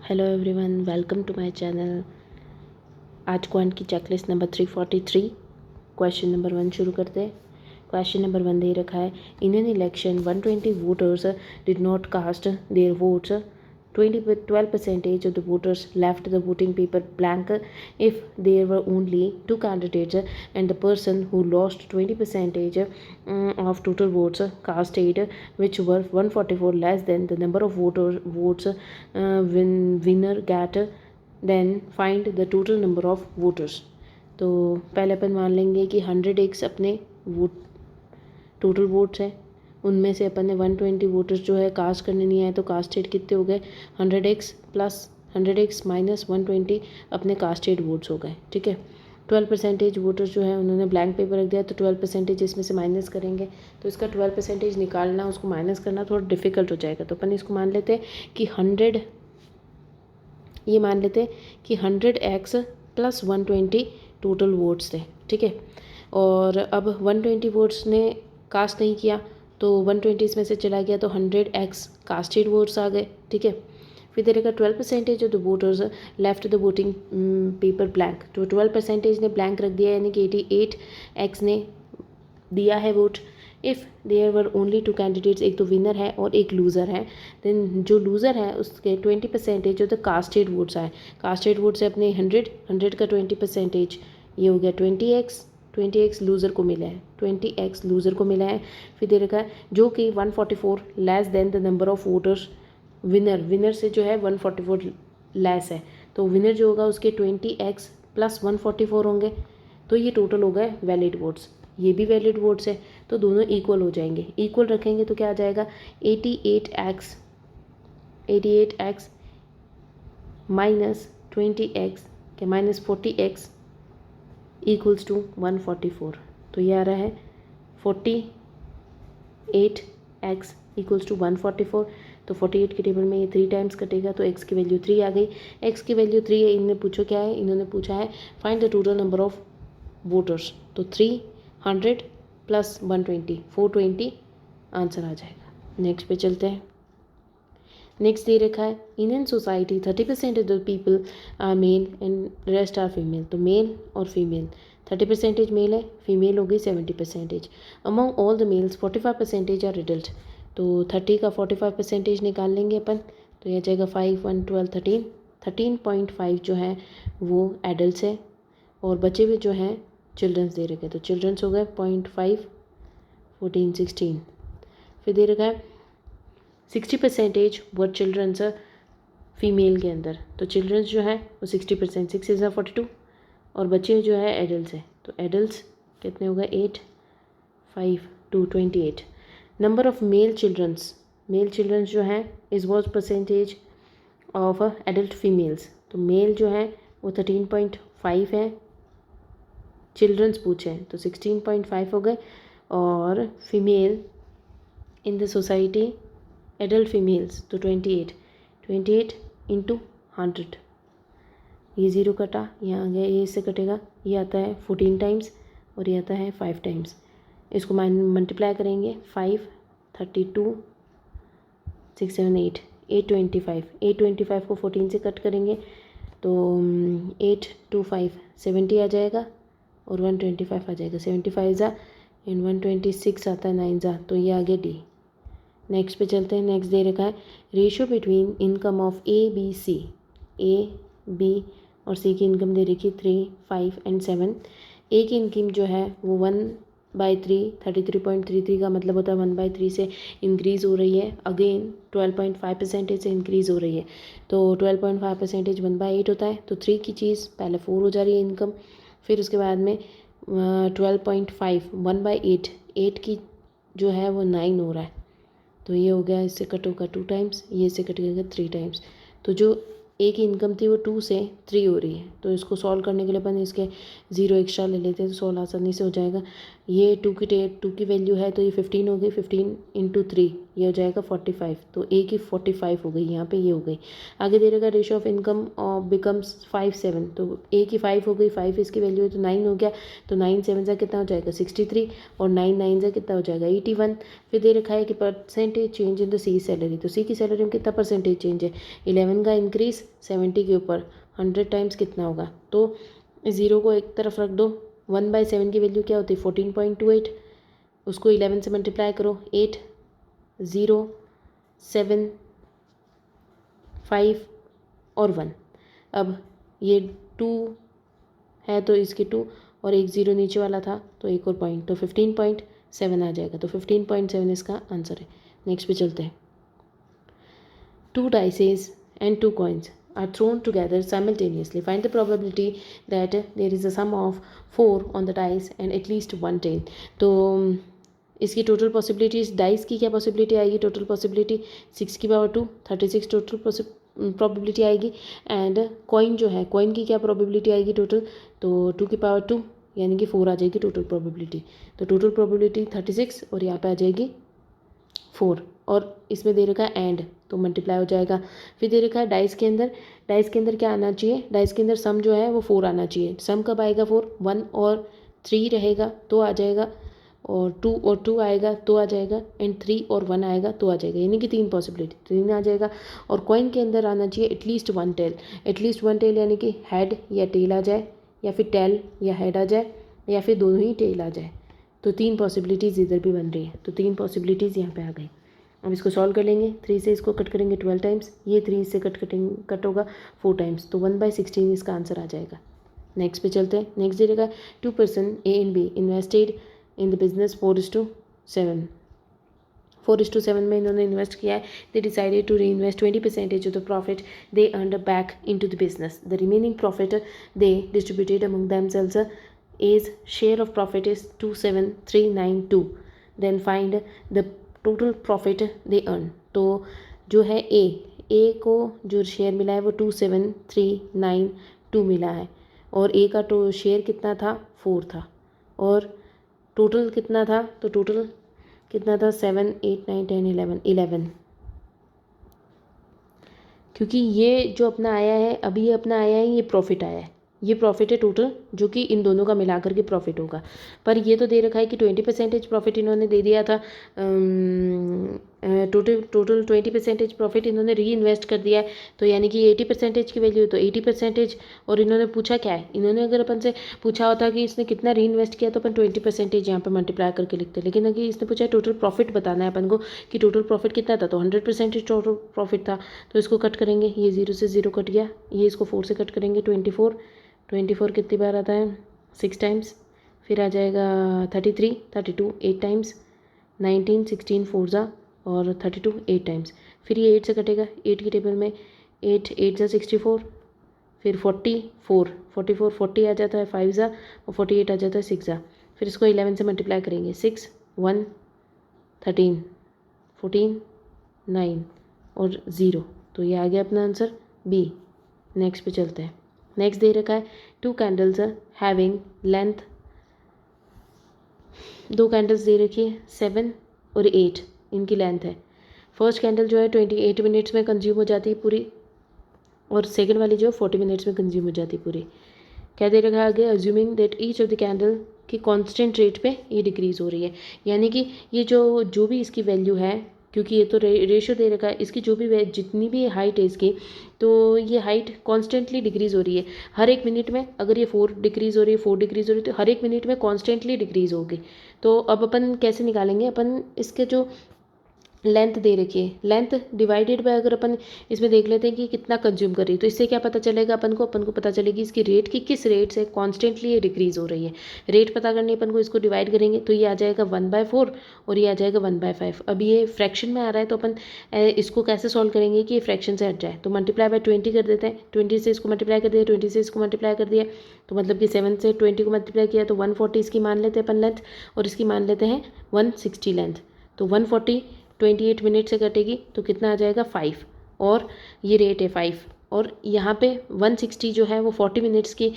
Hello everyone, welcome to my channel. आज quant की checklist number 343 question number 1 शुरू करते हैं। क्वेश्चन नंबर 1 दे रखा है, in an election 120 voters did not cast their votes, 12% of the voters left the voting paper blank if there were only 2 candidates and the person who lost 20% of total votes casted, which were 144 less than the number of votes winner get, then find the total number of voters। तो पहले अपन मान लेंगे कि 100x अपने vote total votes हैं, उनमें से अपन ने 120 वोटर्स जो है कास्ट करने नहीं आए, तो कास्टेड कितने हो गए 100x प्लस 100x माइनस 120 अपने कास्टेड वोट्स हो गए। ठीक है, 12% वोटर्स जो है उन्होंने ब्लैंक पेपर रख दिया, तो 12% इसमें से माइनस करेंगे, तो इसका 12% निकालना, उसको माइनस करना थोड़ा डिफिकल्ट हो जाएगा। तो अपन इसको मान लेते हैं कि 100, ये मान लेते हैं कि 100x प्लस 120 टोटल वोट्स थे। ठीक है, और अब 120 वोट्स ने कास्ट नहीं किया, तो 120 इसमें से चला गया, तो 100x कास्टेड वोट्स आ गए। ठीक है, फिर देगा 12% of the voters left the voting paper blank, तो 12% ने ब्लैंक रख दिया, यानी कि 88x ने दिया है vote. If there were only 2 candidates, एक तो विनर है और एक लूज़र है, देन जो लूज़र है उसके 20% जो द कास्टेड वोट्स आए। कास्टेड वोट्स है अपने 100 का 20%, ये हो गया 20x लूज़र को मिला है, 20x लूज़र को मिला है। फिर दे रखा है जो कि 144 less than the number of voters winner से जो है 144 लेस है, तो विनर जो होगा उसके 20x प्लस 144 होंगे, तो ये टोटल हो गए वैलिड वोट्स। ये भी वैलिड वोट्स है, तो दोनों इक्वल हो जाएंगे। इक्वल रखेंगे तो क्या आ जाएगा 88x माइनस 20x के माइनस 40x इक्वल्स टू 144। तो ये आ रहा है 48x इक्वल्स टू 144। तो 48 के टेबल में ये 3 टाइम्स कटेगा, तो x की वैल्यू 3 आ गई। x की वैल्यू 3 है, इन्होंने पूछो क्या है, इन्होंने पूछा है find the total number of voters, तो 300 प्लस 120 420 आंसर आ जाएगा। नेक्स्ट पे चलते हैं। नेक्स्ट दे रखा है in a society 30% of the people are male and rest are female, तो मेल और फीमेल 30% मेल है, फीमेल हो गई 70%। Among all the males 45% are adult, तो 30 का 45% निकाल लेंगे अपन, तो यह जाएगा 5 1 12 13.5 जो है वो एडल्ट है, और बचे हुए जो हैं चिल्ड्रंस दे रखे, तो चिल्ड्रंस हो गए 0.5 14 16। फिर दे रखा है 60% वर चिल्ड्रंस फीमेल के अंदर, तो चिल्ड्रंस जो है वो 60%, 6 इज़ 42, और बच्चे जो है एडल्ट है, तो एडल्ट कितने हो गए 8 5 2 28। नंबर ऑफ मेल चिल्ड्रंस जो है is was percentage of adult females, तो मेल जो है वो 13.5 है, चिल्ड्रंस पूछे हैं तो 16.5 हो गए, और female in the society adult females तो 28 इंटू 100, ये 0 कटा, यहाँ आ गया, ये इससे कटेगा, ये आता है 14 टाइम्स और ये आता है 5 टाइम्स। इसको मल्टीप्लाई करेंगे 5 32 6 7 8 825 को 14 से कट करेंगे तो 8 2 5 70 आ जाएगा, और 125 आ जाएगा, 75 ज़ा एंड 126 आता है 9 ज़ा, तो ये आगे डी। नेक्स्ट पे चलते हैं। नेक्स्ट दे रखा है ratio between income of A B और सी की इनकम दे रखी 3 5 एंड 7। ए की इनकम जो है वो 1/3 33.33 का मतलब होता है 1/3 से इंक्रीज़ हो रही है, अगेन 12.5% से इंक्रीज़ हो रही है, तो 12.5% 1/8 होता है, तो 3 की चीज़ पहले 4 हो जा रही है इनकम, फिर उसके बाद में 12.5 1/8 8 की जो है वो 9 हो रहा है, तो ये हो गया, इससे कट होगा 2 टाइम्स, ये इससे कट गया 3 टाइम्स, तो जो ए की इनकम थी वो 2 से 3 हो रही है। तो इसको सॉल्व करने के लिए अपन इसके 0 एक्स्ट्रा ले लेते हैं, तो 16 आसानी से हो जाएगा। ये टू की वैल्यू है तो ये 15 हो गई, 15 इंटू 3 ये हो जाएगा 45, तो ए की 45 हो गई, यहाँ पे ये हो गई। आगे दे रहेगा रेशियो ऑफ इनकम बिकम्स 5-7, तो ए की 5 हो गई, 5 इसकी वैल्यू है तो 9 हो गया, तो 9 7 से कितना हो जाएगा 63, और 9 9 से कितना हो जाएगा 81। फिर दे रखा है कि percentage change in the C salary, तो सी की सैलरी में कितना परसेंटेज चेंज है, 11 का इंक्रीज 70 के ऊपर 100 टाइम्स कितना होगा, तो 0 को एक तरफ रख दो। 1/7 की वैल्यू क्या होती है 14.28, उसको 11 से मल्टीप्लाई करो, 8 0 7 5 और 1। अब ये 2 है तो इसके 2 और एक 0 नीचे वाला था तो एक और पॉइंट, तो 15.7 आ जाएगा, तो 15.7 इसका आंसर है। नेक्स्ट पे चलते हैं। 2 dices and 2 coins are thrown together simultaneously. Find the probability that there is a sum of 4 on the dice and at least one tail. तो इसकी टोटल पॉसिबिलिटीज, डाइस की क्या पॉसिबिलिटी आएगी, टोटल पॉसिबिलिटी 6 की power 2 36 total probability आएगी, and coin जो है, coin की क्या प्रोबेबिलिटी आएगी टोटल, तो 2 की पावर 2 यानी कि 4 आ जाएगी टोटल प्रोबेबिलिटी, तो टोटल प्रोबेबिलिटी 36 और यहाँ पे आ जाएगी 4, और इसमें दे रखा है एंड, तो मल्टीप्लाई हो जाएगा। फिर दे रखा है डाइस के अंदर क्या आना चाहिए, डाइस के अंदर सम जो है वो 4 आना चाहिए। सम कब आएगा 4, 1 और 3 रहेगा तो आ जाएगा, और 2 और 2 आएगा तो आ जाएगा, एंड 3 और 1 आएगा तो आ जाएगा, यानी कि 3 पॉसिबिलिटी, 3 आ जाएगा। और कॉइन के अंदर आना चाहिए एटलीस्ट वन टेल यानी कि हेड या टेल आ जाए, या फिर टेल या हेड आ जाए, या फिर दोनों ही टेल आ जाए, तो 3 पॉसिबिलिटीज़ इधर भी बन रही है, तो 3 पॉसिबिलिटीज़ यहाँ पे आ गई। अब इसको सॉल्व कर लेंगे, 3 से इसको कट करेंगे 12 टाइम्स, ये 3 से कट होगा 4 टाइम्स, तो 1/16 इसका आंसर आ जाएगा। नेक्स्ट पे चलते हैं। नेक्स्ट दे देगा 2 person A and B invested in the business 4:7 में इन्होंने इन्वेस्ट किया है। They decided to reinvest 20% of the profit they earned back into the business. The remaining profit they distributed among themselves as share of profit is 27392। Then find the total profit they earn. तो जो है ए को जो share मिला है वो 27392 मिला है, और ए का तो शेयर कितना था 4 था, और टोटल कितना था, तो टोटल कितना था 7 8 9 10 11, क्योंकि ये जो अपना आया है अभी, ये अपना आया है, ये प्रॉफिट आया है, ये प्रॉफिट है टोटल, जो कि इन दोनों का मिलाकर के प्रॉफिट होगा। पर ये तो दे रखा है कि 20% प्रॉफिट इन्होंने दे दिया था, टोटल 20% प्रॉफिट इन्होंने री इन्वेस्ट कर दिया है, तो यानी कि 80% की वैल्यू है तो 80%। और इन्होंने पूछा क्या है, इन्होंने अगर अपन से पूछा होता कि इसने कितना री इन्वेस्ट किया तो अपन 20% यहाँ पर मल्टीप्लाई करके लिखते, लेकिन अगर इसने पूछा टोटल प्रॉफिट बताना है अपन को कि टोटल प्रॉफिट कितना था, तो 100% टोटल प्रॉफिट था, तो इसको कट करेंगे, ये 0 से 0 कट गया, ये इसको 4 से कट करेंगे, 24 कितनी बार आता है 6 टाइम्स, फिर आ जाएगा 33 32 8 टाइम्स, 19 16 4 जा और 32 8 टाइम्स, फिर ये 8 से कटेगा, 8 की टेबल में 8 8 जा 64, फिर 44 40 आ जाता है 5 जा, और 48 आ जाता है 6 जा, फिर इसको 11 से मल्टीप्लाई करेंगे, 6 1 13 14 9 और 0, तो ये आ गया अपना आंसर बी। नेक्स्ट पे चलते हैं। नेक्स्ट दे रखा है 2 कैंडल्स हैविंग लेंथ, 2 कैंडल्स दे रखी है 7 और 8 इनकी लेंथ है। फर्स्ट कैंडल जो है 28 मिनट्स में कंज्यूम हो जाती है पूरी, और सेकंड वाली जो है 40 मिनट्स में कंज्यूम हो जाती है पूरी। क्या दे रखा है आगे, assuming that each of the candle की कांस्टेंट रेट पे ये डिक्रीज़ हो रही है, यानी कि ये जो भी इसकी वैल्यू है, क्योंकि ये तो रेशियो दे रखा है, इसकी जो भी जितनी भी हाइट है इसकी, तो ये हाइट कॉन्स्टेंटली डिक्रीज़ हो रही है हर एक मिनट में। अगर ये 4 डिक्रीज़ हो रही है, 4 डिक्रीज़ हो रही है, तो हर एक मिनट में कॉन्स्टेंटली डिक्रीज़ होगी। तो अब अपन कैसे निकालेंगे, अपन इसके जो लेंथ दे रखी है, लेंथ डिवाइडेड बाय अगर अपन इसमें देख लेते हैं कि कितना कंज्यूम कर रही है, तो इससे क्या पता चलेगा अपन को पता चलेगी इसकी रेट की किस रेट से कॉन्स्टेंटली ये डिक्रीज़ हो रही है। रेट पता करनी अपन को, इसको डिवाइड करेंगे तो ये आ जाएगा 1/4 और ये आ जाएगा 1/5। अब ये फ्रैक्शन में आ रहा है तो अपन इसको कैसे सॉल्व करेंगे कि ये फ्रैक्शन से हट जाए, तो मल्टीप्लाई बाय 20 कर देते हैं, 20 से इसको मल्टीप्लाई कर दिया, 20 से इसको मल्टीप्लाई कर दिया, तो मतलब कि 7 से 20 को मल्टीप्लाई किया तो 140 इसकी मान लेते हैं अपन लेंथ, और इसकी मान लेते हैं 160 लेंथ, तो 140 28 मिनट से कटेगी तो कितना आ जाएगा 5, और ये रेट है 5, और यहाँ पे 160 जो है वो 40 मिनट्स की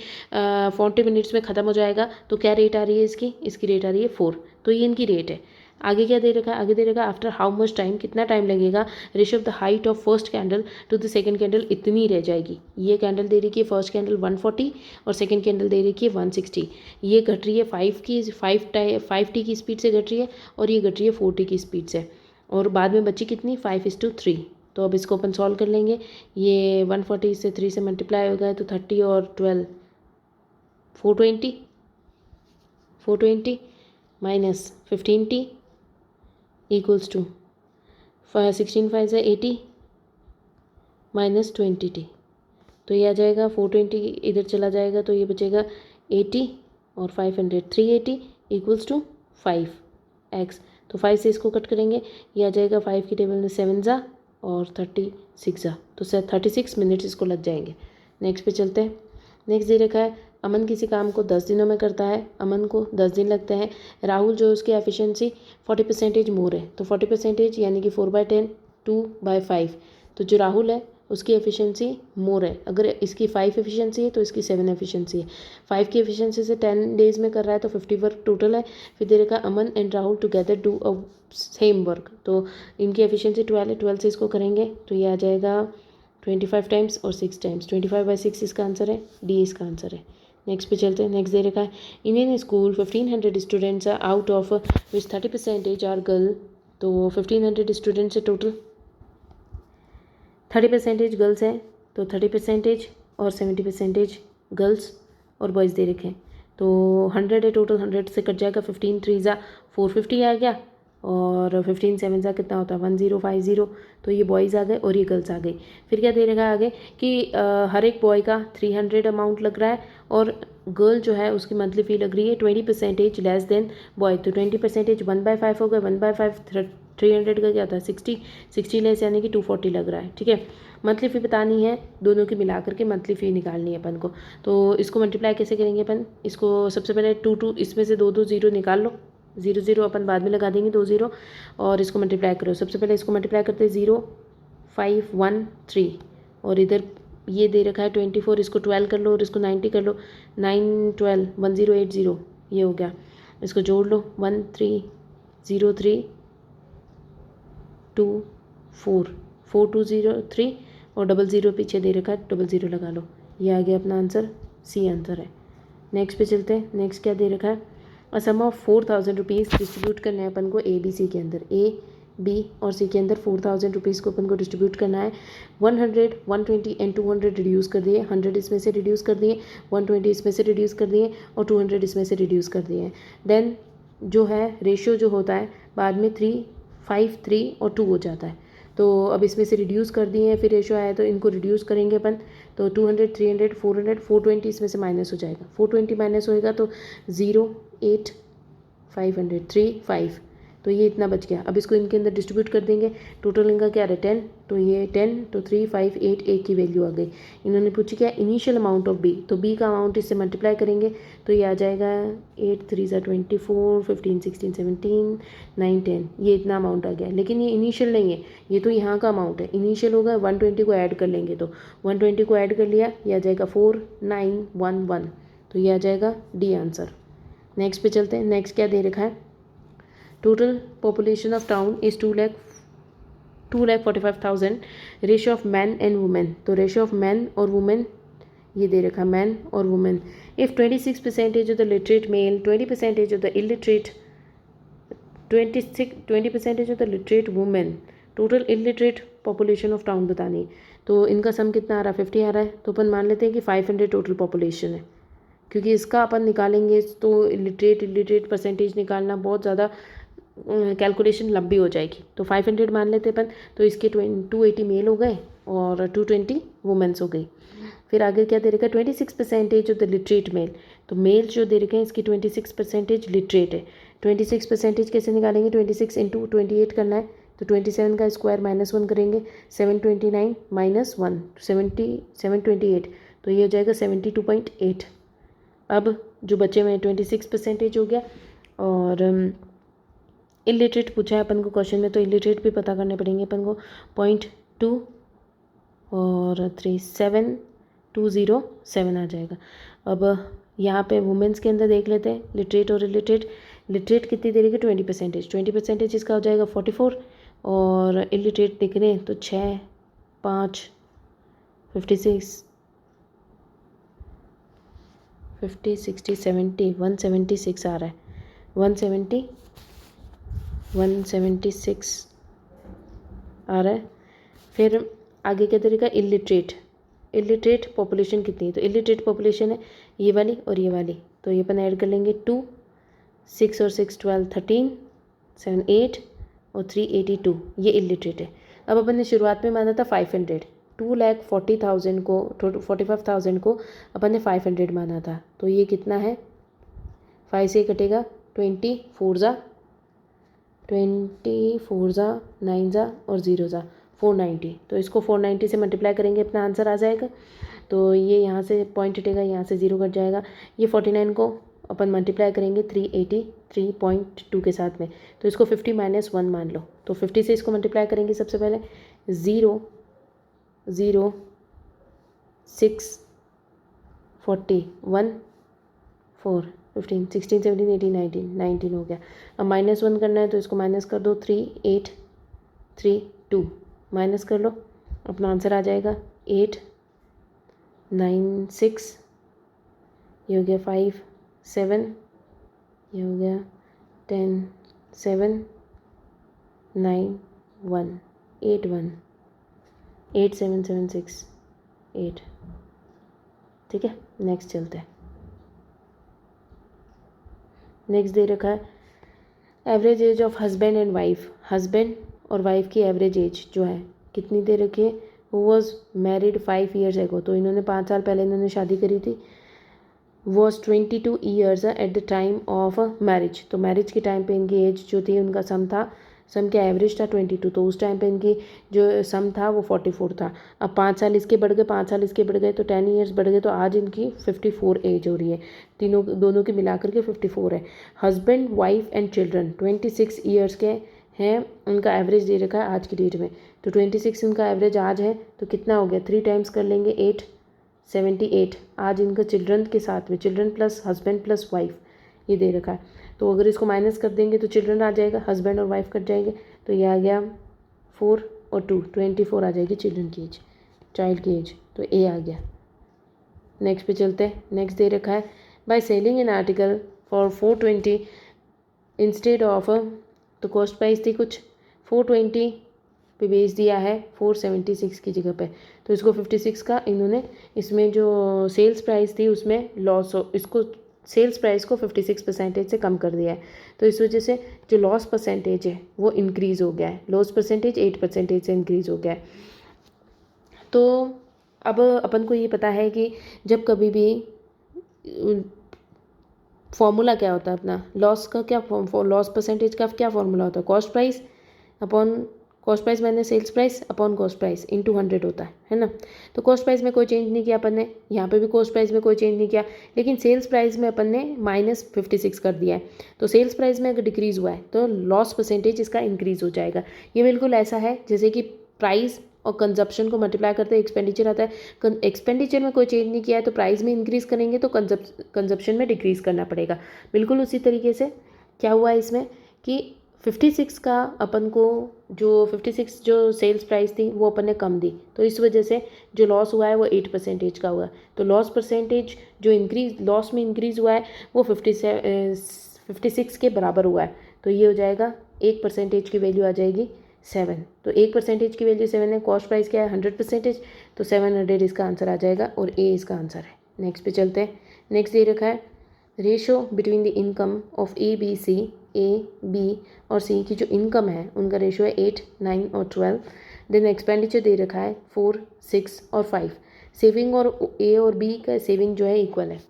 40 मिनट्स में ख़त्म हो जाएगा। तो क्या रेट आ रही है इसकी रेट आ रही है 4। तो ये इनकी रेट है। आगे क्या दे रखा है, आगे दे रखा है आफ्टर हाउ मच टाइम, कितना टाइम लगेगा ratio of the height of first candle to the second candle इतनी रह जाएगी। ये कैंडल दे रही है फर्स्ट कैंडल 140 और सेकंड कैंडल दे रही है 160। ये घट रही है 5T की स्पीड से घट रही है और ये घट रही है 4T की स्पीड से। और बाद में बची कितनी 5:3। तो अब इसको अपन सॉल्व कर लेंगे। ये 140 से 3 से मल्टीप्लाई हो गया तो 30 और 12 420 माइनस 15T इक्वल्स टू 16 5 से 80 माइनस 20T। तो ये आ जाएगा 420 इधर चला जाएगा तो ये बचेगा 80 और 500 380 इक्वल्स टू 5x। तो 5 से इसको कट करेंगे, ये आ जाएगा 5 की टेबल में 7 जा और 36 जा, तो 36 मिनट्स इसको लग जाएंगे। नेक्स्ट पे चलते हैं। नेक्स्ट दे रखा है अमन किसी काम को 10 दिनों में करता है, अमन को 10 दिन लगते हैं। राहुल जो उसकी एफिशिएंसी 40% मोर है, तो 40% यानी कि 4/10 2/5। तो जो राहुल है उसकी एफिशिएंसी मोर है। अगर इसकी 5 एफिशिएंसी है तो इसकी 7 एफिशिएंसी है। 5 की एफिशिएंसी से 10 डेज में कर रहा है तो 50 वर्क टोटल है। फिर दे रखा Aman and Rahul together do a same work, तो इनकी एफिशिएंसी 12 है। 12 से इसको करेंगे तो ये आ जाएगा 25 टाइम्स और 6 टाइम्स। 25/6 इसका आंसर है, डी इसका आंसर है। नेक्स्ट पे चलते हैं। नेक्स्ट दे रखा है Indian school 1500 students are out of which 30% are girl. तो 1500 स्टूडेंट्स से टोटल 30% गर्ल्स हैं, तो 30% और 70% गर्ल्स और बॉयज़ दे रखे हैं। तो 100 है टोटल, 100 से कट जाएगा 15 3 जा 450 आ गया और 15 7 जा कितना होता है 1050। तो ये बॉयज़ आ गए और ये गर्ल्स आ गई। फिर क्या दे रखा है आगे कि हर एक बॉय का 300 अमाउंट लग रहा है और गर्ल जो है उसकी मंथली फ़ी लग रही है 20% लेस देन बॉय। तो 20% 1/5 हो गया, 1/5 300 का क्या था 60 लेस यानी कि 240 लग रहा है। ठीक है, मंथली फ़ी बतानी है, दोनों की मिला करके मंथली फ़ी निकालनी है अपन को। तो इसको मल्टीप्लाई कैसे करेंगे अपन, इसको सबसे पहले 2 इसमें से 2 0 निकाल लो, 0 0 अपन बाद में लगा देंगे 2 0 और इसको मल्टीप्लाई करो। सबसे पहले इसको मल्टीप्लाई करते हैं 0 5 1 3 और इधर ये दे रखा है 24, इसको 12 कर लो और इसको 90 कर लो, 9 12 1080 ये हो गया। इसको जोड़ लो 1303 2 4 4203 और 00 पीछे दे रखा है 00 लगा लो, ये आ गया अपना आंसर, सी आंसर है। नेक्स्ट पे चलते हैं। नेक्स्ट क्या दे रखा है a sum of 4000 rupees distribute करना है अपन को ए बी सी के अंदर, ए बी और सी के अंदर 4000 रुपीज़ को अपन को डिस्ट्रीब्यूट करना है। 100 120 एंड 200 रिड्यूस कर दिए, 100 इसमें से रिड्यूस कर दिए, 120 इसमें से रिड्यूस कर दिए और 200 इसमें से रिड्यूस कर दिए। देन जो है रेशियो जो होता है बाद में 3 5 3 और 2 हो जाता है। तो अब इसमें से रिड्यूस कर दिए हैं, फिर रेशो आया तो इनको रिड्यूस करेंगे अपन। तो 200 300 400 420 इसमें से माइनस हो जाएगा, 420 माइनस होएगा तो 0 8 500 3 5, तो ये इतना बच गया। अब इसको इनके अंदर डिस्ट्रीब्यूट कर देंगे, टोटल इनका क्या है 10, तो ये 10 तो 3 5 8 एक की वैल्यू आ गई। इन्होंने पूछी क्या इनिशियल अमाउंट ऑफ बी, तो बी का अमाउंट इससे मल्टीप्लाई करेंगे तो ये आ जाएगा 8 3 24 15 16 17 9 10, ये इतना अमाउंट आ गया। लेकिन ये इनिशियल नहीं है, ये तो यहाँ का अमाउंट है। इनिशियल होगा 120 को ऐड कर लेंगे, तो 120 को ऐड कर लिया, ये आ जाएगा 4911, तो ये आ जाएगा डी आंसर। नेक्स्ट पे चलते हैं। नेक्स्ट क्या दे रखा है total population of town is 2,45,000, ratio of man and women. तो रेशियो ऑफ मैन और वुमेन ये दे रखा मैन और women. If 26% of the literate male, 20% of the illiterate, 20% of the literate women, total illiterate population of town बतानी। तो इनका सम कितना आ रहा है 50 आ रहा है, तो अपन मान लेते हैं कि 500 टोटल पॉपुलेशन है, क्योंकि इसका अपन निकालेंगे तो इलिटरेट परसेंटेज निकालना बहुत ज़्यादा कैलकुलेशन लंबी हो जाएगी। तो 500 मान लेते अपन, तो इसके 280 मेल हो गए और 220 वुमेन्स हो गई। फिर आगे क्या दे रखा है 26% ऑफ द लिटरेट मेल, तो मेल जो दे रखे हैं इसकी 26% लिटरेट है। 26% कैसे निकालेंगे, 26 इंटू 28 करना है, तो 27 का स्क्वायर -1 करेंगे, 729 -1 728, तो ये हो जाएगा 72.8। अब जो बचे में 26% हो गया और इलिटरेट पूछा है अपन को क्वेश्चन में, तो इलिटरेट भी पता करने पड़ेंगे अपन को 0.2 और 3 7207 आ जाएगा। अब यहाँ पे वुमेंस के अंदर देख लेते हैं लिटरेट और इलिटरेट। लिटरेट कितनी दे रही है 20%, 20% इसका हो जाएगा 44, और इलिटरेट देख रहे हैं तो 6 5 56 50 60 70 176 आ रहा है, 176 आ रहा है। फिर आगे क्या तरीका इलिटरेट, इलिटरेट पॉपुलेशन कितनी है, तो इलिटरेट पॉपुलेशन है ये वाली और ये वाली, तो ये अपन ऐड कर लेंगे 2 6 और 6 12 13 7 8 और 382, ये इलिटरेट है। अब अपन ने शुरुआत में माना था 500, 2,40,000 को 45,000 को अपन ने 500 माना था, तो ये कितना है 5 से कटेगा 24 जा 9 जा और 0 जा 490, तो इसको 490 से मल्टीप्लाई करेंगे अपना आंसर आ जाएगा। तो ये यहाँ से पॉइंट हटेगा, यहाँ से 0 कट जाएगा। ये 49 को अपन मल्टीप्लाई करेंगे 383.2 के साथ में, तो इसको 50 - 1 मान लो, तो 50 से इसको मल्टीप्लाई करेंगे सबसे पहले 0 0 6 40 1 4 15 16 17 18 19 हो गया। अब -1 करना है तो इसको माइनस कर दो 3 8 3 2 माइनस कर लो, अपना आंसर आ जाएगा 8 9 6, ये हो गया 5 7, ये हो गया 10 7 9 1 8 1 8 7 7 6 8। ठीक है, नेक्स्ट चलते हैं। नेक्स्ट दे रखा है average age of husband and wife, husband और वाइफ की एवरेज एज जो है कितनी दे रखी है, हु वॉज मैरिड 5 years एगो, तो इन्होंने 5 साल पहले इन्होंने शादी करी थी, was 22 years at the time of marriage, तो मैरिज के टाइम पे इनकी एज जो थी उनका सम था, सम का एवरेज था 22, तो उस टाइम पे इनकी जो सम था वो 44 था। अब 5 साल इसके बढ़ गए, 5 साल इसके बढ़ गए, तो 10 years बढ़ गए, तो आज इनकी 54 एज हो रही है, तीनों दोनों की मिलाकर के 54 है। Husband wife and children 26 years के हैं, उनका एवरेज दे रखा है आज की डेट में, तो 26 इनका एवरेज आज है, तो कितना हो गया 3 टाइम्स कर लेंगे 8 78 आज इनका चिल्ड्रन के साथ में, children plus husband plus wife ये दे रखा है, तो अगर इसको माइनस कर देंगे तो चिल्ड्रन आ जाएगा, हस्बैंड और वाइफ कट जाएंगे, तो ये आ गया 4 और 2 24 आ जाएगी चिल्ड्रन की एज, चाइल्ड की एज, तो ए आ गया। नेक्स्ट पे चलते हैं। नेक्स्ट दे रखा है by selling an article for 420 instead of, तो कॉस्ट प्राइस थी कुछ 420 पे बेच दिया है 476 की जगह पे, तो इसको 56 का इन्होंने इसमें जो सेल्स प्राइस थी उसमें लॉस, इसको सेल्स प्राइस को 56% से कम कर दिया है, तो इस वजह से जो लॉस परसेंटेज है वो इंक्रीज़ हो गया है, लॉस परसेंटेज 8% से इंक्रीज़ हो गया है। तो अब अपन को ये पता है कि जब कभी भी फॉर्मूला क्या होता है अपना लॉस का, क्या लॉस परसेंटेज का क्या फॉर्मूला होता है, cost price upon cost price minus sales price upon cost price into 100 होता है ना। तो कॉस्ट प्राइस में कोई चेंज नहीं किया अपन ने, यहाँ पे भी कॉस्ट प्राइस में कोई चेंज नहीं किया, लेकिन सेल्स प्राइस में अपन ने -56 कर दिया है, तो सेल्स प्राइस में अगर डिक्रीज़ हुआ है तो लॉस परसेंटेज इसका इंक्रीज़ हो जाएगा। ये बिल्कुल ऐसा है जैसे कि प्राइस और कंजप्शन को मल्टीप्लाई करते हैं एक्सपेंडिचर आता है, एक्सपेंडिचर में कोई चेंज नहीं किया है तो प्राइस में इंक्रीज़ करेंगे तो कंजप्शन में डिक्रीज़ करना पड़ेगा। बिल्कुल उसी तरीके से क्या हुआ है इसमें कि 56 का अपन को जो 56 जो सेल्स प्राइस थी वो अपन ने कम दी, तो इस वजह से जो लॉस हुआ है वो 8% का हुआ, तो लॉस परसेंटेज जो इंक्रीज लॉस में इंक्रीज़ हुआ है वो 56 के बराबर हुआ है, तो ये हो जाएगा 1% की वैल्यू आ जाएगी 7, तो 1% की वैल्यू 7 है, कॉस्ट प्राइस क्या है 100%, तो 700 इसका आंसर आ जाएगा और ए इसका आंसर है। नेक्स्ट पे चलते हैं। नेक्स्ट दे रखा है ratio between the income of A B C, A B और सी की जो इनकम है उनका रेशो है 8 9 और 12। देन एक्सपेंडिचर दे रखा है 4 6 और 5। सेविंग और ए और बी का सेविंग जो है इक्वल है,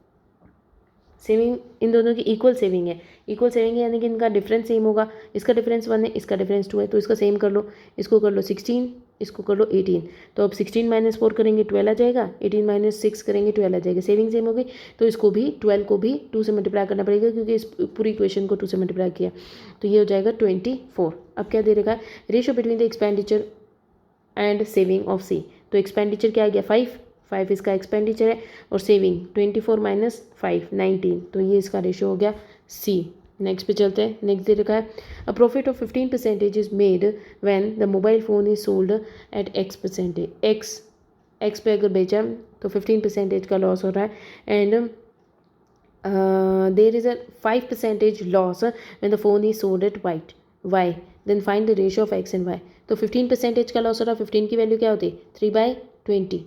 सेविंग इन दोनों की इक्वल सेविंग है, इक्वल सेविंग है यानी कि इनका डिफरेंस सेम होगा, इसका डिफरेंस 1 है इसका डिफरेंस 2 है, तो इसका सेम कर लो, इसको कर लो 16 इसको कर लो 18, तो अब 16 - 4 करेंगे 12 आ जाएगा, 18 - 6 करेंगे 12 आ जाएगा, सेविंग सेम हो गई, तो इसको भी 12 को भी 2 से मल्टीप्लाई करना पड़ेगा क्योंकि इस पूरी इक्वेशन को 2 से मल्टीप्लाई किया, तो ये हो जाएगा 24। अब क्या दे रखा है ratio between the expenditure and saving of C, तो एक्सपेंडिचर क्या आ गया 5 इसका एक्सपेंडिचर है, और सेविंग 24 माइनस 5 19, तो ये इसका रेशियो हो गया सी। नेक्स्ट पे चलते हैं। नेक्स्ट दे रखा है a profit of 15% is made when the mobile phone is sold at x%। X पे अगर बेचा तो 15% का लॉस हो रहा है, and there is a 5% loss when the phone is sold at y, then find the ratio of x and y। तो 15% का लॉस हो रहा है, 15 की वैल्यू क्या होती है 3/20,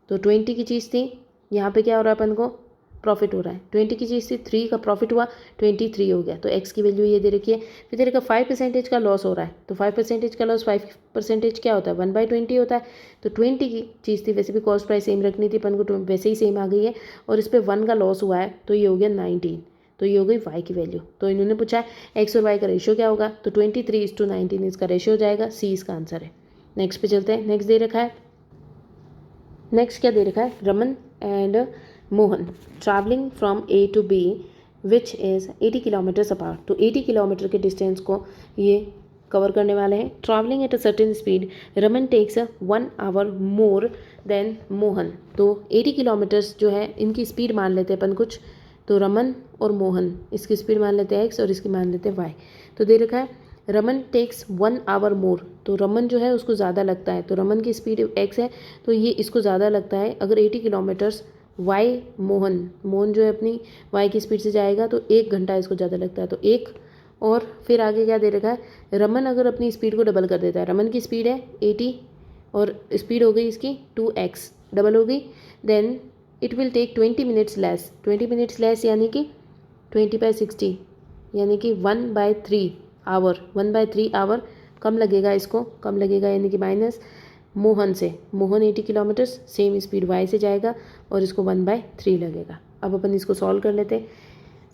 तो 20 की चीज़ थी, यहाँ पे क्या हो रहा है अपन को प्रॉफिट हो रहा है, 20 की चीज़ थी, 3 का प्रॉफिट हुआ, 23 हो गया, तो x की वैल्यू ये दे रखी है। फिर तेरे का 5% का लॉस हो रहा है, तो 5% का लॉस 5% क्या होता है 1/20 होता है, तो 20 की चीज़ थी, वैसे भी कॉस्ट प्राइस सेम रखनी थी अपन को, वैसे ही सेम आ गई है, और इस पर 1 का लॉस हुआ है, तो ये हो गया 19, तो ये हो गई y की वैल्यू। तो इन्होंने पूछा है x और y का रेशियो क्या होगा, तो 23:19 इसका रेशियो हो जाएगा, सी इसका आंसर है। नेक्स्ट पे चलते हैं। नेक्स्ट दे रखा है, नेक्स्ट क्या दे रखा है, Raman and Mohan travelling from A to B which is 80 kilometres apart, तो 80 किलोमीटर के डिस्टेंस को ये कवर करने वाले हैं। Travelling at a certain speed, Raman takes 1 hour more than Mohan, तो 80 किलोमीटर्स जो है इनकी स्पीड मान लेते हैं अपन कुछ, तो रमन और मोहन इसकी स्पीड मान लेते हैं x और इसकी मान लेते हैं y। तो दे रखा है रमन टेक्स 1 आवर मोर, तो रमन जो है उसको ज़्यादा लगता है, तो रमन की स्पीड x है, तो ये इसको ज़्यादा लगता है। अगर 80 किलोमीटर्स y मोहन जो है अपनी y की स्पीड से जाएगा, तो 1 घंटा इसको ज़्यादा लगता है, तो 1, और फिर आगे क्या दे रखा है, रमन अगर अपनी स्पीड को डबल कर देता है, रमन की स्पीड है 80 और स्पीड हो गई इसकी 2x, डबल हो गई, then it will take 20 minutes less, 20 minutes less यानी कि 20/60, यानी कि 1/3 आवर, 1/3 आवर कम लगेगा, इसको कम लगेगा, यानी कि माइनस मोहन से, Mohan 80 kilometres same speed y से जाएगा और इसको 1/3 लगेगा। अब अपन इसको सॉल्व कर लेते हैं।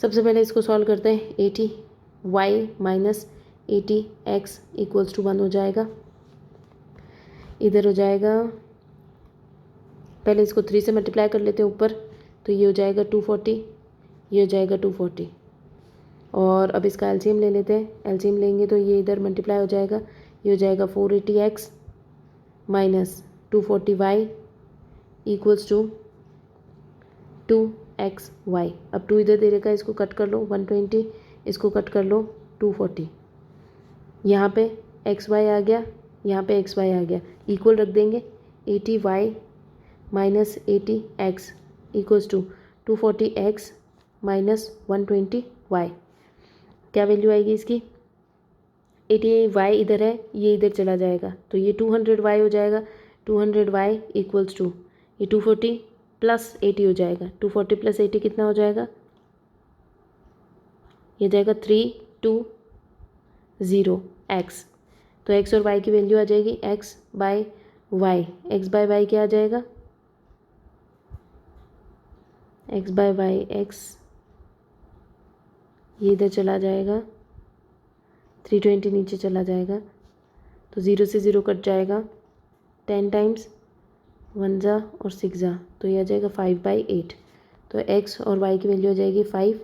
सबसे पहले इसको सॉल्व करते हैं, 80y minus 80x equals to 1 हो जाएगा, इधर हो जाएगा, पहले इसको 3 से मल्टीप्लाई कर लेते हैं ऊपर, तो ये हो जाएगा 240, ये हो जाएगा 240, और अब इसका एलसीएम ले लेते हैं। एलसीएम लेंगे तो ये इधर मल्टीप्लाई हो जाएगा, ये हो जाएगा 480x minus 240y equals to 2xy। अब 2 इधर दे रखा है, इसको कट कर लो 120, इसको कट कर लो 240, यहाँ पे xy आ गया, यहाँ पे xy आ गया, इक्वल रख देंगे, 80y minus 80x equals to 240x minus 120y। क्या वैल्यू आएगी इसकी, 80y इधर है, ये इधर चला जाएगा, तो ये 200y हो जाएगा, 200y इक्वल्स टू ये 240 प्लस 80 हो जाएगा, 240 प्लस 80 कितना हो जाएगा, ये जाएगा 320x, तो x और y की वैल्यू आ जाएगी x/y, x/y क्या आ जाएगा, x/y, x ये इधर चला जाएगा, 320 नीचे चला जाएगा, तो 0 से 0 कट जाएगा, 10 टाइम्स 1 जा और 6 जा, तो ये आ जाएगा 5/8, तो x और y की वैल्यू आ जाएगी 5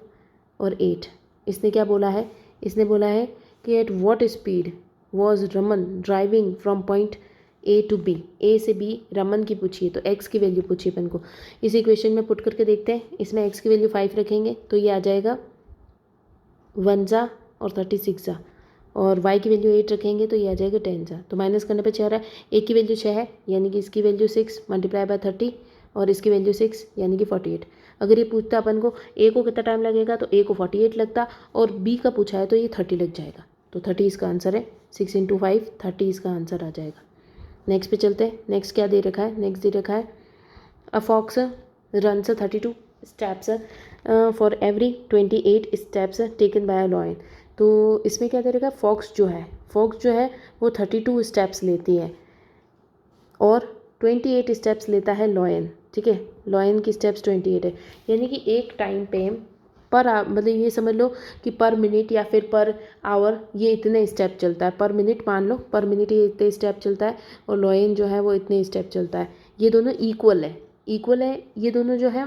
और 8। इसने क्या बोला है, इसने बोला है कि at what speed was Raman driving from point A to B, A से बी रमन की पूछी है, तो x की वैल्यू पूछी है अपन को। इस इक्वेशन में पुट करके देखते हैं, इसमें x की वैल्यू 5 रखेंगे तो ये आ जाएगा 1 जा और 36 जा, और y की वैल्यू 8 रखेंगे तो ये आ जाएगा 10 जा, तो माइनस करने पे 6 आ रहा है, एक की वैल्यू 6 है यानी कि इसकी वैल्यू 6 मल्टीप्लाई बाय 30 और इसकी वैल्यू 6 यानी कि 48। अगर ये पूछता अपन को a को कितना टाइम लगेगा, तो a को 48 लगता, और b का पूछा है तो ये 30 लग जाएगा, तो 30 इसका आंसर है, 6 × 5 30 इसका आंसर आ जाएगा। नेक्स्ट पे चलते हैं। नेक्स्ट क्या दे रखा है, नेक्स्ट दे रखा है a fox runs 32 steps for every 28 steps taken by a lion, तो इसमें क्या दे रखा है, फॉक्स जो है वो 32 स्टेप्स लेती है और 28 स्टेप्स लेता है लॉयन, ठीक है, लॉयन की स्टेप्स 28 है, यानी कि एक टाइम पे पर मतलब ये समझ लो कि पर मिनट या फिर पर आवर ये इतने स्टेप चलता है, पर मिनट मान लो, पर मिनट ये इतने स्टेप चलता है, और लॉयन जो है वो इतने स्टेप चलता है, ये दोनों इक्वल है ये दोनों जो है।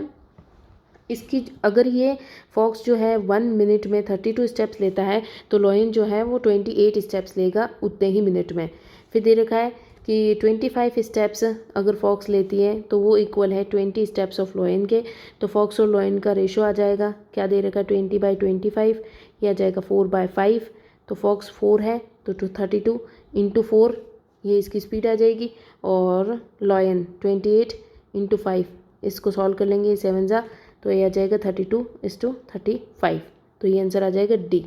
इसकी अगर ये फॉक्स जो है 1 मिनट में 32 स्टेप्स लेता है, तो लॉयन जो है वो 28 स्टेप्स लेगा उतने ही मिनट में। फिर दे रखा है कि 25 स्टेप्स अगर फॉक्स लेती है तो वो इक्वल है 20 स्टेप्स ऑफ लॉयन के। तो फॉक्स और लॉयन का रेशो आ जाएगा, क्या दे रखा है 20/25, ये आ जाएगा 4/5। तो फॉक्स 4 है तो 232 इंटू 4 ये इसकी स्पीड आ जाएगी, और लॉयन 28 इंटू 5 इसको सॉल्व कर लेंगे, 7 जा तो ये आ जाएगा 32:35। तो ये आंसर आ जाएगा डी।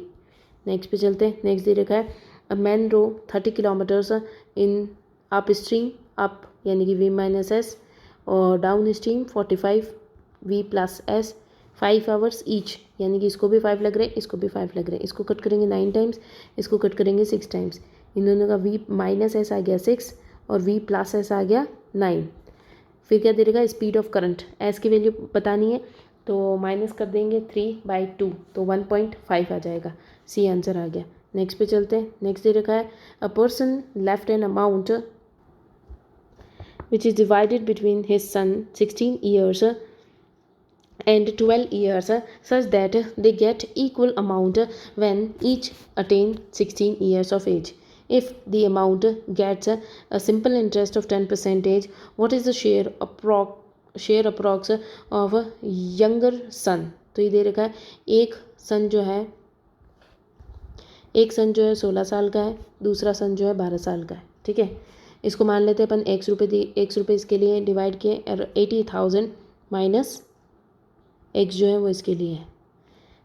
नेक्स्ट पे चलते हैं। नेक्स्ट दे रखा है a man row 30 kilometres in upstream, up यानी कि V माइनस एस, और downstream 45 V plus S, 5 hours each, यानी कि इसको भी 5 लग रहे हैं, इसको भी 5 लग रहे हैं। इसको कट करेंगे 9 टाइम्स, इसको कट करेंगे 6 टाइम्स। इन दोनों का V माइनस एस आ गया 6 और V प्लस एस आ गया 9। फिर क्या दे देगा स्पीड ऑफ करंट, एस की वैल्यू बतानी है तो माइनस कर देंगे 3/2 तो 1.5 आ जाएगा, सी आंसर आ गया। नेक्स्ट पे चलते हैं। नेक्स्ट दे रखा है a person left an amount which is divided between his son 16 years and 12 years such that they get equal amount when each attain 16 years of age. If the amount gets a simple interest of 10%, what is the share approx of a younger son? तो ये दे रखा है एक सन जो है 16 साल का है, दूसरा सन जो है 12 साल का है। ठीक है, इसको मान लेते हैं अपन x रुपये इसके लिए डिवाइड किए, और 80,000 माइनस x जो है वो इसके लिए है।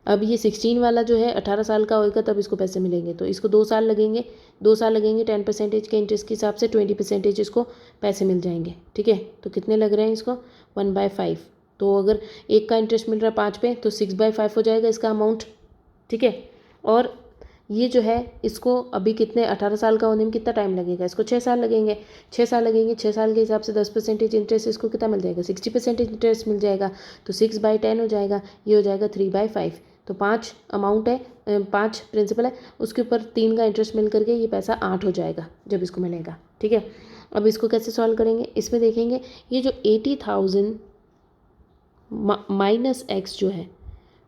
अब ये 16 वाला जो है 18 साल का होगा तब इसको पैसे मिलेंगे, तो इसको 2 साल लगेंगे, 10% के इंटरेस्ट के हिसाब से 20% इसको पैसे मिल जाएंगे। ठीक है, तो कितने लग रहे हैं इसको 1/5। तो अगर एक का इंटरेस्ट मिल रहा है 5 पे तो 6/5 हो जाएगा इसका अमाउंट। ठीक है, और ये जो है इसको अभी कितने 18 साल का होने में कितना टाइम लगेगा, इसको 6 साल लगेंगे। 6 साल लगेंगे, 6 साल के हिसाब से 10% इंटरेस्ट इसको कितना मिल जाएगा 60% इंटरेस्ट मिल जाएगा, तो 6/10 हो जाएगा, ये हो जाएगा 3/5। तो 5 अमाउंट है, 5 प्रिंसिपल है, उसके ऊपर 3 का इंटरेस्ट मिल करके ये पैसा 8 हो जाएगा जब इसको मिलेगा। ठीक है, अब इसको कैसे सॉल्व करेंगे, इसमें देखेंगे ये जो 80,000 माइनस एक्स जो है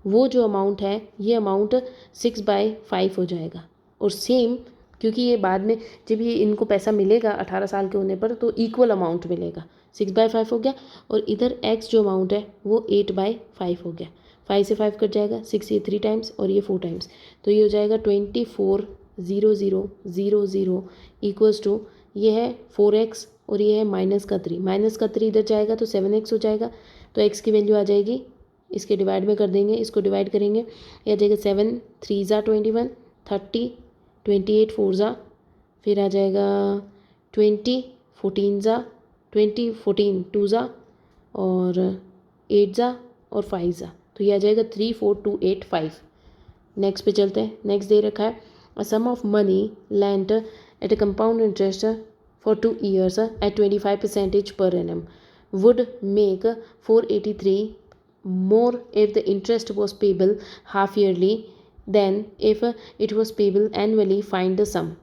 वो जो अमाउंट है ये अमाउंट 6/5 हो जाएगा। और सेम क्योंकि ये बाद में जब ये इनको पैसा मिलेगा 18 साल के होने पर तो इक्वल अमाउंट मिलेगा, 6/5 हो गया, और इधर x जो अमाउंट है वो 8/5 हो गया। 5 से 5 कट जाएगा, 6 ये 3 टाइम्स और ये 4 टाइम्स, तो ये हो जाएगा 24,000 इक्वल्स टू ये है 4x और ये है -3 इधर जाएगा तो 7x हो जाएगा। तो x की वैल्यू आ जाएगी, इसके डिवाइड में कर देंगे, इसको डिवाइड करेंगे, ये आ जाएगा 7 3 ज़ा 21 30 28 4 ज़ा, फिर आ जाएगा 20 14 ज़ा 20 14 2 ज़ा और 8 ज़ा और 5 ज़ा, तो ये आ जाएगा 34285। नेक्स्ट पे चलते हैं। नेक्स्ट दे रखा है a sum of money lent at a compound interest for 2 years at 25% per annum would make 483 more if the interest was payable half yearly than if it was payable annually. Find the sum.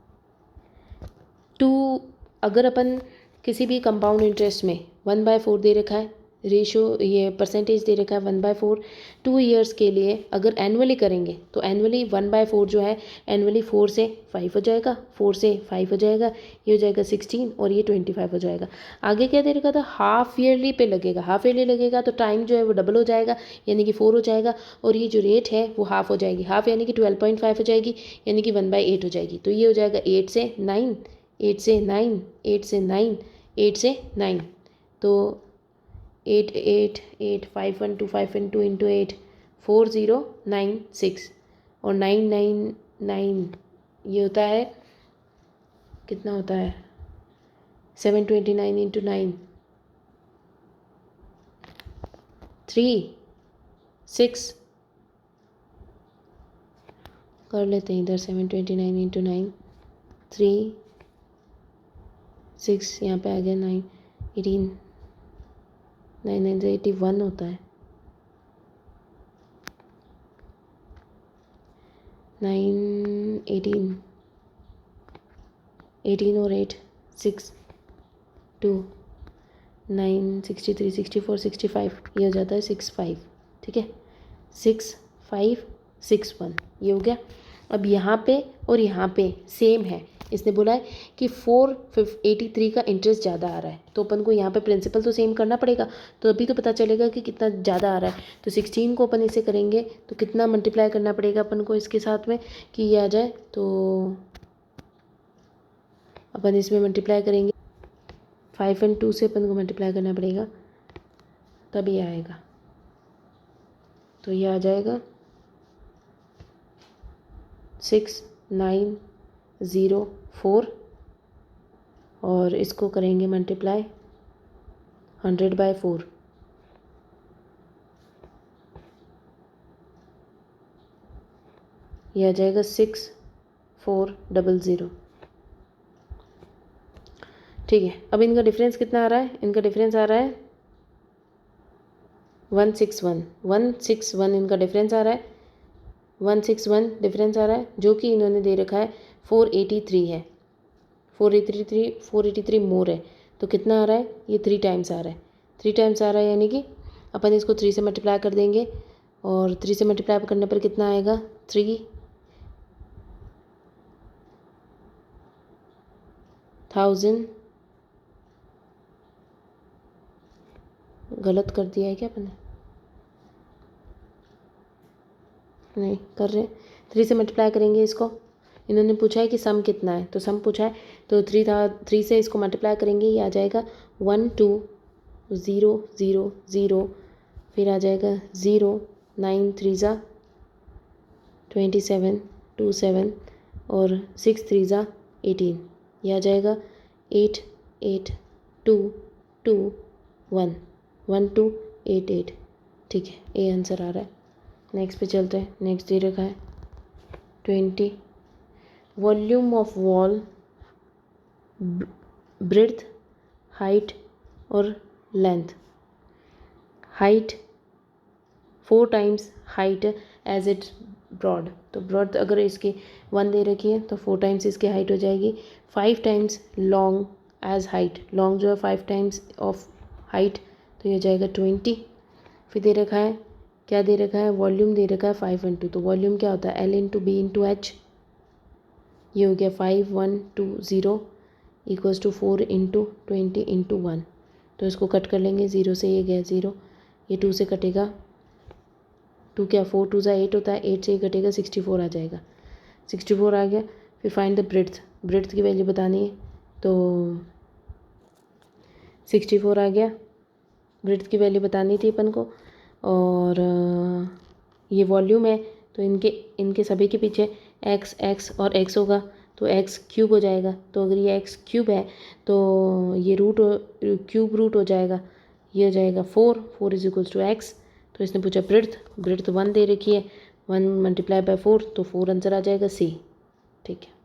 टू अगर अपन किसी भी compound interest में 1/4 दे रखा है, ratio ये percentage दे रखा है 1/4, 2 ईयर्स के लिए अगर एनुअली करेंगे तो एनुअली 1/4 जो है एनुअली 4 से 5 हो जाएगा, 4 से 5 हो जाएगा, ये हो जाएगा 16 और ये 25 हो जाएगा। आगे क्या दे रखा था हाफ ईयरली पे लगेगा, हाफ ईयरली लगेगा तो टाइम जो है वो डबल हो जाएगा यानी कि 4 हो जाएगा, और ये जो रेट है वो हाफ हो जाएगी, हाफ यानी कि 12.5 हो जाएगी यानी कि 1/8 हो जाएगी। तो ये हो जाएगा 8 से 9 8 से 9 8 से 9 8 से 9, तो 8 8 8 5 1 2 5 1 2 इंटू 8 4096 और 999 ये होता है कितना होता है 729 इंटू 9 3 6 कर लेते हैं इधर 729 इंटू 9 3 6 यहाँ पे आ गया 9 18 9 9 से 81 होता है 9 18 18 और 8 6 2 9 63 64 65 ये हो जाता है 65। ठीक है 6561 ये हो गया। अब यहाँ पे और यहाँ पे सेम है, इसने बोला है कि 483 का इंटरेस्ट ज़्यादा आ रहा है, तो अपन को यहाँ पे प्रिंसिपल तो सेम करना पड़ेगा, तो अभी तो पता चलेगा कि कितना ज़्यादा आ रहा है। तो 16 को अपन इसे करेंगे तो कितना मल्टीप्लाई करना पड़ेगा अपन को इसके साथ में कि ये आ जाए, तो अपन इसमें मल्टीप्लाई करेंगे 5 और 2 से अपन को मल्टीप्लाई करना पड़ेगा, तब ये आएगा। तो ये आ जाएगा 6904 और इसको करेंगे मल्टीप्लाई 100/4। यह आ जाएगा 6400। ठीक है, अब इनका डिफरेंस कितना आ रहा है? इनका डिफरेंस आ रहा है 161 इनका डिफरेंस आ रहा है, 161 डिफरेंस आ रहा है, जो कि इन्होंने दे रखा है 483 है, 483 मोर है। तो कितना आ रहा है? ये 3 टाइम्स आ रहा है, 3 टाइम्स आ रहा है, यानी कि अपन इसको 3 से मल्टीप्लाई कर देंगे और 3 से मल्टीप्लाई करने पर कितना आएगा? 3000। गलत कर दिया है क्या अपन ने? नहीं कर रहे, 3 से मल्टीप्लाई करेंगे इसको। इन्होंने पूछा है कि सम कितना है, तो सम पूछा है तो 3 से इसको मल्टीप्लाई करेंगे, ये आ जाएगा 12000, फिर आ जाएगा 0, 9 3 ज़ा 27, 27 और 6 3 ज़ा 18, यह आ जाएगा 88221 1288। ठीक है, ये आंसर आ रहा है। नेक्स्ट पे चलते हैं। नेक्स्ट दे रखा है 20 volume of wall, breadth, height और length. Height 4 times height as it broad, तो ब्रॉड अगर इसकी 1 दे रखी है तो 4 टाइम्स इसकी हाइट हो जाएगी। 5 times long as height, long जो है 5 टाइम्स ऑफ हाइट, तो ये हो जाएगा 20। फिर दे रखा है, क्या दे रखा है? वॉल्यूम दे रखा है 5 और 2, तो वॉल्यूम क्या होता है? L into B into H. ये हो गया 5120 इक्वल्स टू 4 इंटू 20 इंटू 1। तो इसको कट कर लेंगे, 0 से ये गया 0, ये 2 से कटेगा, 2 क्या 4 2 ज़ा 8 होता है, 8 से ये कटेगा 64 आ जाएगा, 64 आ गया। फिर फाइंड द ब्रेड्थ, ब्रेड्थ की वैल्यू बतानी है, तो 64 आ गया, ब्रेड्थ की वैल्यू बतानी थी अपन को। और ये वॉल्यूम है, तो इनके सभी के पीछे x और x होगा, तो x क्यूब हो जाएगा। तो अगर ये x क्यूब है तो ये क्यूब रूट हो जाएगा, ये हो जाएगा 4 इज इक्वल्स टू x। तो इसने पूछा ब्रेड्थ 1 दे रखी है, 1 × 4, तो 4 आंसर आ जाएगा C। ठीक है।